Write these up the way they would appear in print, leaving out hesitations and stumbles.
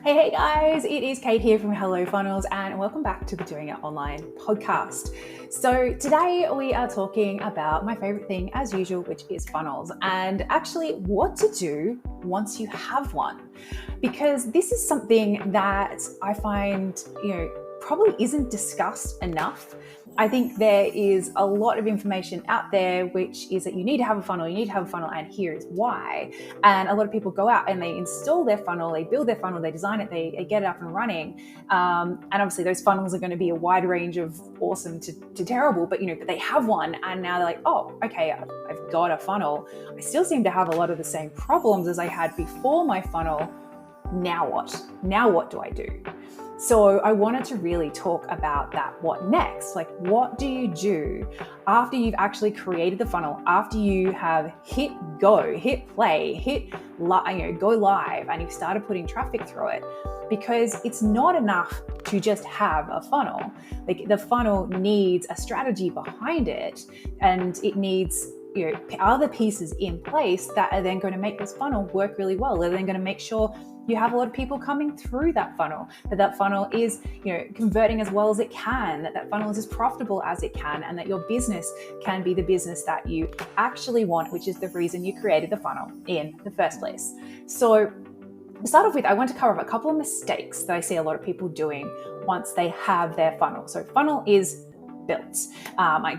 Hey guys, it is Kate here from Hello Funnels and welcome back to the Doing It Online podcast. So today we are talking about my favorite thing as usual, which is funnels, and actually what to do once you have one. Because this is something that I find, probably isn't discussed enough. I think there is a lot of information out there, which is that you need to have a funnel, and here is why. And a lot of people go out and they install their funnel, they build their funnel, they design it, they get it up and running. And obviously those funnels are going to be a wide range of awesome to terrible, but they have one and now they're like, oh, okay, I've got a funnel. I still seem to have a lot of the same problems as I had before my funnel. Now what? Now what do I do? So I wanted to really talk about that. What next? Like, what do you do after you've actually created the funnel, after you have hit go, hit play, go live, and you've started putting traffic through it? Because it's not enough to just have a funnel. Like, the funnel needs a strategy behind it, and it needs other pieces in place that are then going to make this funnel work really well. They're then going to make sure you have a lot of people coming through that funnel, that funnel is, converting as well as it can, that funnel is as profitable as it can, and that your business can be the business that you actually want, which is the reason you created the funnel in the first place. So to start off with, I want to cover a couple of mistakes that I see a lot of people doing once they have their funnel. So funnel is built.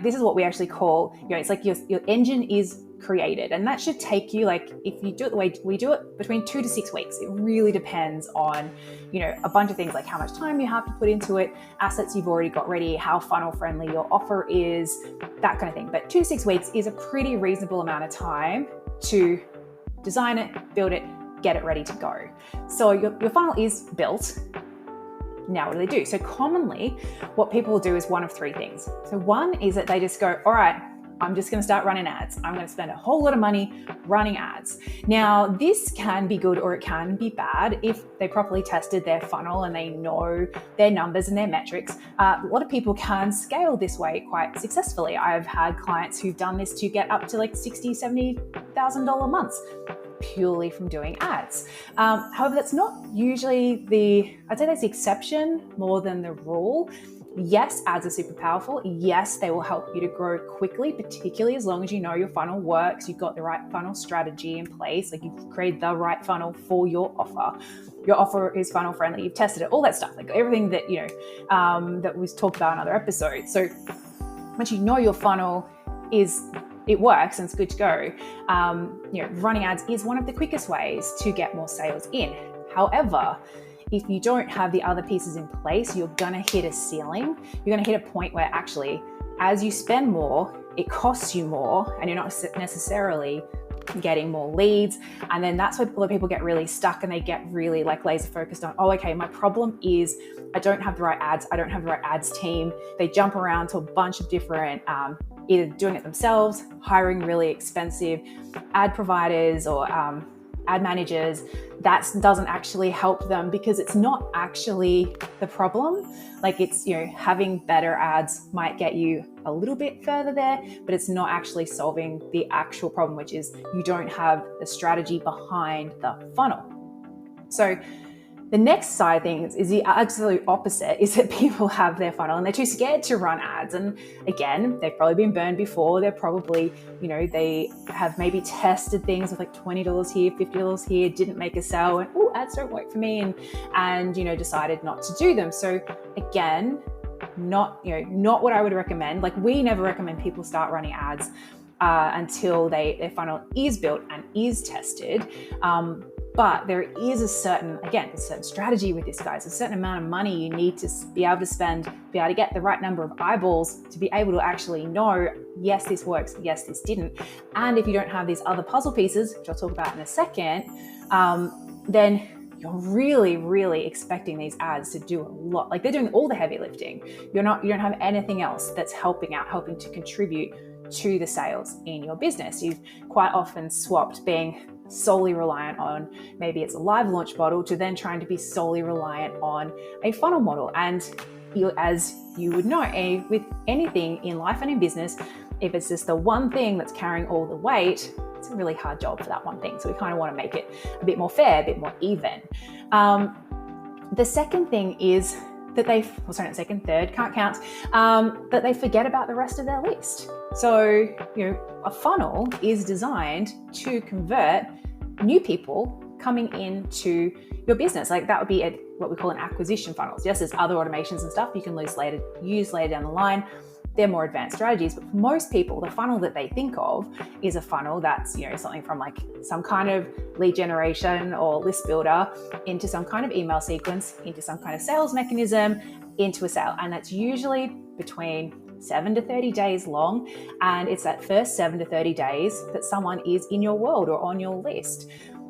This is what we actually call, it's like your engine is created, and that should take you, like, if you do it the way we do it, between 2 to 6 weeks. It really depends on a bunch of things, like how much time you have to put into it, assets you've already got ready, how funnel friendly your offer is, that kind of thing. But 2 to 6 weeks is a pretty reasonable amount of time to design it, build it, get it ready to go. So your funnel is built. Now, what do they do? So commonly what people do is one of three things. So one is that they just go, all right, I'm just going to start running ads. I'm going to spend a whole lot of money running ads. Now, this can be good or it can be bad if they properly tested their funnel and they know their numbers and their metrics. A lot of people can scale this way quite successfully. I've had clients who've done this to get up to like $60,000, $70,000 months purely from doing ads. However, that's not usually I'd say that's the exception more than the rule. Yes, ads are super powerful. Yes, they will help you to grow quickly, particularly as long as you know your funnel works, you've got the right funnel strategy in place, like you've created the right funnel for your offer. Your offer is funnel friendly, you've tested it, all that stuff, like everything that, that was talked about in other episodes. So once you know your funnel it works and it's good to go, running ads is one of the quickest ways to get more sales in. However, if you don't have the other pieces in place, you're going to hit a ceiling. You're going to hit a point where actually, as you spend more, it costs you more and you're not necessarily getting more leads. And then that's where a lot of people get really stuck and they get really like laser focused on, oh, okay, my problem is I don't have the right ads. I don't have the right ads team. They jump around to a bunch of different, either doing it themselves, hiring really expensive ad providers or ad managers. That doesn't actually help them because it's not actually the problem. Like, it's, having better ads might get you a little bit further there, but it's not actually solving the actual problem, which is you don't have the strategy behind the funnel. So the next side of things is the absolute opposite, is that people have their funnel and they're too scared to run ads. And again, they've probably been burned before. They're probably, they have maybe tested things with like $20 here, $50 here, didn't make a sale, and ads don't work for me, and decided not to do them. So again, not what I would recommend. Like, we never recommend people start running ads until their funnel is built and is tested. But there is a certain strategy with this, guys, a certain amount of money you need to be able to spend, be able to get the right number of eyeballs to be able to actually know, yes, this works, yes, this didn't. And if you don't have these other puzzle pieces, which I'll talk about in a second, then you're really, really expecting these ads to do a lot. Like, they're doing all the heavy lifting. You don't have anything else that's helping to contribute to the sales in your business. You've quite often swapped being solely reliant on, maybe it's a live launch model, to then trying to be solely reliant on a funnel model. And as you would know, with anything in life and in business, if it's just the one thing that's carrying all the weight, it's a really hard job for that one thing. So we kind of want to make it a bit more fair, a bit more even. The second thing is that third, can't count, that they forget about the rest of their list. So, a funnel is designed to convert new people coming into your business. Like that would be what we call an acquisition funnel. Yes, there's other automations and stuff you can use later down the line. They're more advanced strategies, but for most people, the funnel that they think of is a funnel that's, something from like some kind of lead generation or list builder into some kind of email sequence, into some kind of sales mechanism, into a sale. And that's usually between 7 to 30 days long. And it's that first 7 to 30 days that someone is in your world or on your list.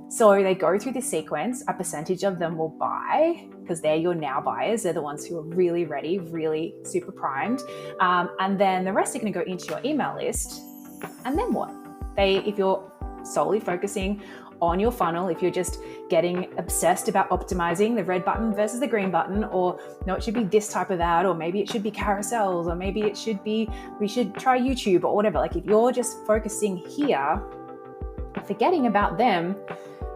So they go through this sequence, a percentage of them will buy because they're your now buyers. They're the ones who are really ready, really super primed. And then the rest are going to go into your email list. And then what? If you're solely focusing on your funnel, if you're just getting obsessed about optimizing the red button versus the green button, or no, it should be this type of ad, or maybe it should be carousels, or maybe it should be, we should try YouTube or whatever. Like if you're just focusing here, forgetting about them,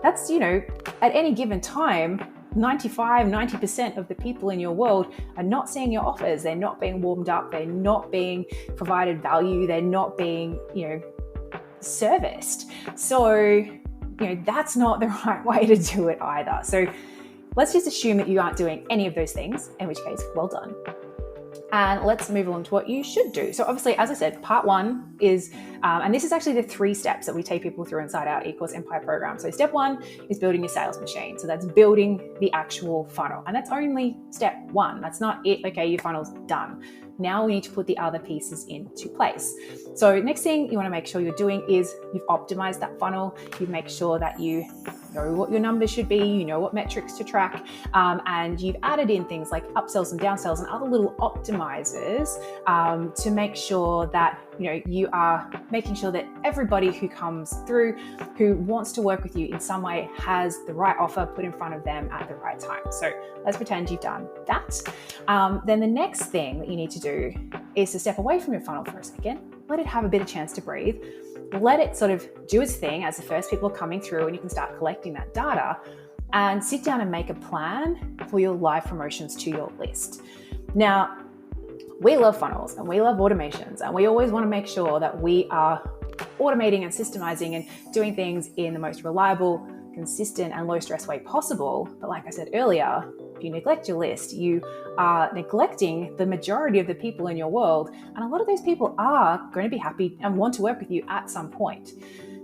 that's, at any given time, 90% of the people in your world are not seeing your offers. They're not being warmed up. They're not being provided value. They're not being, serviced. So, that's not the right way to do it either. So let's just assume that you aren't doing any of those things, in which case, well done. And let's move along to what you should do. So obviously, as I said, part one is, and this is actually the 3 steps that we take people through inside our eCourse Empire program. So step 1 is building your sales machine. So that's building the actual funnel. And that's only step 1. That's not it. Okay, your funnel's done. Now we need to put the other pieces into place. So next thing you want to make sure you're doing is you've optimized that funnel. You make sure that you know what your numbers should be, you know what metrics to track, and you've added in things like upsells and downsells and other little optimizers to make sure that you are making sure that everybody who comes through, who wants to work with you in some way, has the right offer put in front of them at the right time. So let's pretend you've done that. Then the next thing that you need to do is to step away from your funnel for a second, let it have a bit of chance to breathe, let it sort of do its thing as the first people are coming through and you can start collecting that data, and sit down and make a plan for your live promotions to your list. Now, we love funnels and we love automations, and we always want to make sure that we are automating and systemizing and doing things in the most reliable, consistent, and low stress way possible. But like I said earlier, if you neglect your list, you are neglecting the majority of the people in your world. And a lot of those people are going to be happy and want to work with you at some point.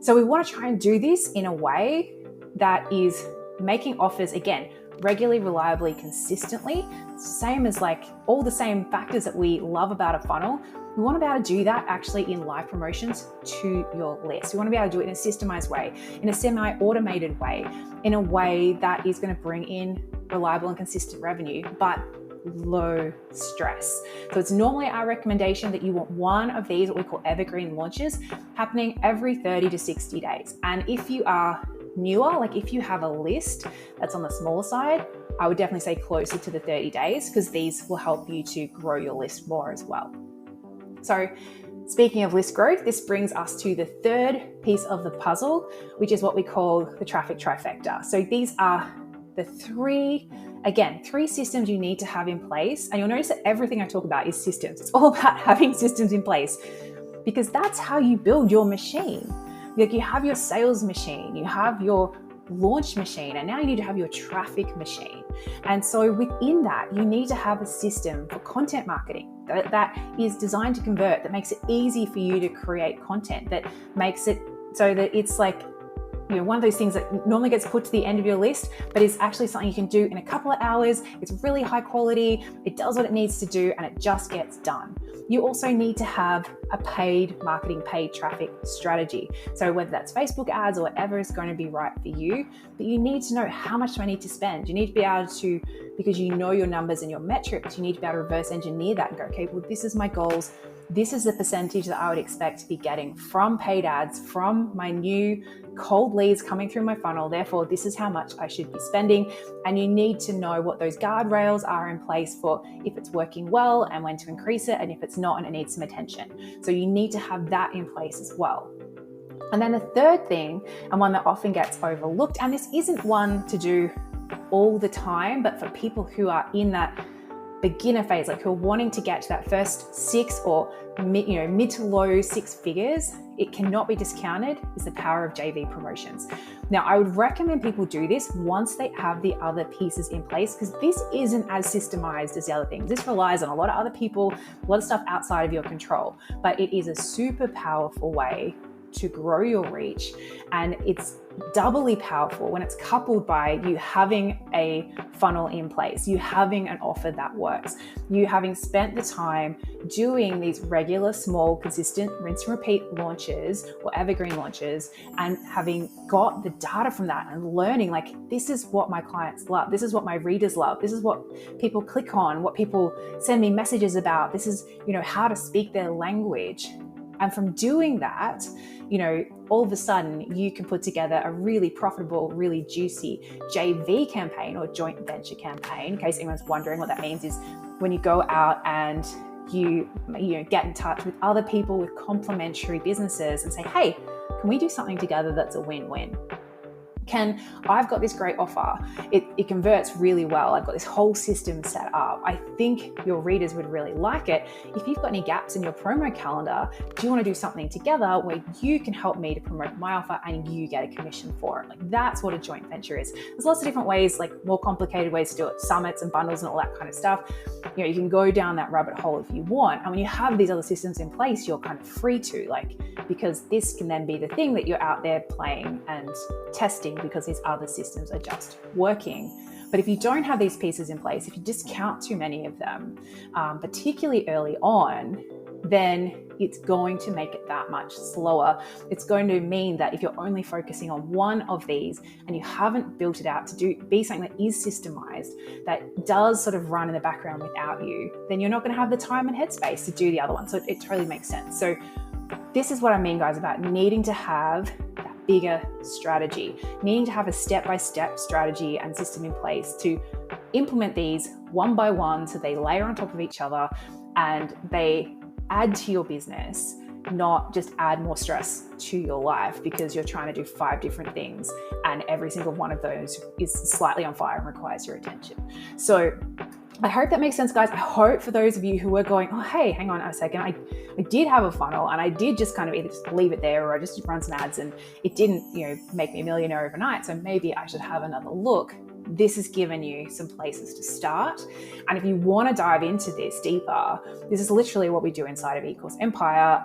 So we want to try and do this in a way that is making offers, again, regularly, reliably, consistently. Same as like all the same factors that we love about a funnel. We want to be able to do that actually in live promotions to your list. We want to be able to do it in a systemized way, in a semi-automated way, in a way that is going to bring in reliable and consistent revenue, but low stress. So it's normally our recommendation that you want one of these, what we call evergreen launches, happening every 30 to 60 days. And if you are newer, like if you have a list that's on the smaller side, I would definitely say closer to the 30 days, because these will help you to grow your list more as well. So speaking of list growth, this brings us to the third piece of the puzzle, which is what we call the Traffic Trifecta. So these are the three systems you need to have in place. And you'll notice that everything I talk about is systems. It's all about having systems in place, because that's how you build your machine. Like you have your sales machine, you have your launch machine, and now you need to have your traffic machine. And so within that, you need to have a system for content marketing that is designed to convert, that makes it easy for you to create content, that makes it so that it's like, one of those things that normally gets put to the end of your list, but is actually something you can do in a couple of hours. It's really high quality. It does what it needs to do, and it just gets done. You also need to have a paid marketing, paid traffic strategy. So whether that's Facebook ads or whatever is going to be right for you, but you need to know how much do I need to spend. You need to be able to, because you know your numbers and your metrics, you need to be able to reverse engineer that and go, okay, well, this is my goals. This is the percentage that I would expect to be getting from paid ads, from my new cold leads coming through my funnel. Therefore, this is how much I should be spending. And you need to know what those guardrails are in place for if it's working well and when to increase it, and if it's not and it needs some attention. So you need to have that in place as well. And then the third thing, and one that often gets overlooked, and this isn't one to do all the time, but for people who are in that beginner phase, like who are wanting to get to that first 6 or mid to low 6 figures, it cannot be discounted, is the power of JV promotions. Now, I would recommend people do this once they have the other pieces in place, because this isn't as systemized as the other things. This relies on a lot of other people, a lot of stuff outside of your control, but it is a super powerful way to grow your reach. And it's doubly powerful when it's coupled by you having a funnel in place, you having an offer that works, you having spent the time doing these regular, small, consistent rinse and repeat launches or evergreen launches, and having got the data from that and learning, like, this is what my clients love, this is what my readers love, this is what people click on, what people send me messages about, this is, how to speak their language. And from doing that, all of a sudden you can put together a really profitable, really juicy JV campaign or joint venture campaign. In case anyone's wondering, what that means is when you go out and you get in touch with other people with complementary businesses and say, hey, can we do something together that's a win-win? I've got this great offer. It converts really well. I've got this whole system set up. I think your readers would really like it. If you've got any gaps in your promo calendar, do you want to do something together where you can help me to promote my offer and you get a commission for it? Like, that's what a joint venture is. There's lots of different ways, like more complicated ways to do it, summits and bundles and all that kind of stuff. You can go down that rabbit hole if you want. And when you have these other systems in place, you're kind of free to, because this can then be the thing that you're out there playing and testing, because these other systems are just working. But if you don't have these pieces in place, if you discount too many of them, particularly early on, then it's going to make it that much slower. It's going to mean that if you're only focusing on one of these and you haven't built it out to be something that is systemized, that does sort of run in the background without you, then you're not going to have the time and headspace to do the other one. So it totally makes sense. So this is what I mean, guys, about needing to have that bigger strategy, needing to have a step-by-step strategy and system in place to implement these one by one, so they layer on top of each other and they add to your business, not just add more stress to your life because you're trying to do 5 different things and every single one of those is slightly on fire and requires your attention. So I hope that makes sense, guys. I hope for those of you who are going, oh, hey, hang on a second, I did have a funnel and I did just kind of either just leave it there or I just run some ads and it didn't, make me a millionaire overnight. So maybe I should have another look. This has given you some places to start. And if you want to dive into this deeper, this is literally what we do inside of eCourse Empire.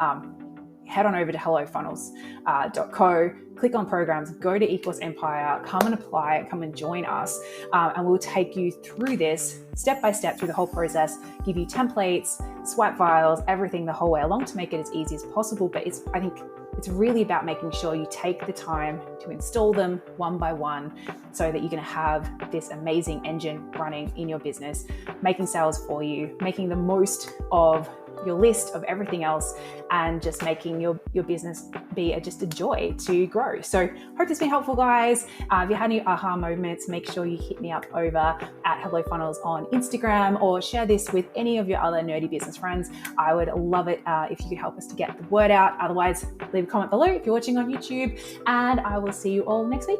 Head on over to hellofunnels.co, click on programs, go to eCourse Empire, come and apply, come and join us, and we'll take you through this step by step through the whole process, give you templates, swipe files, everything the whole way along to make it as easy as possible. But I think it's really about making sure you take the time to install them one by one so that you're going to have this amazing engine running in your business, making sales for you, making the most of your list of everything else, and just making your business be just a joy to grow. So hope this has been helpful, guys. If you had any aha moments, make sure you hit me up over at Hello Funnels on Instagram or share this with any of your other nerdy business friends. I would love it if you could help us to get the word out. Otherwise, leave a comment below if you're watching on YouTube, and I will see you all next week.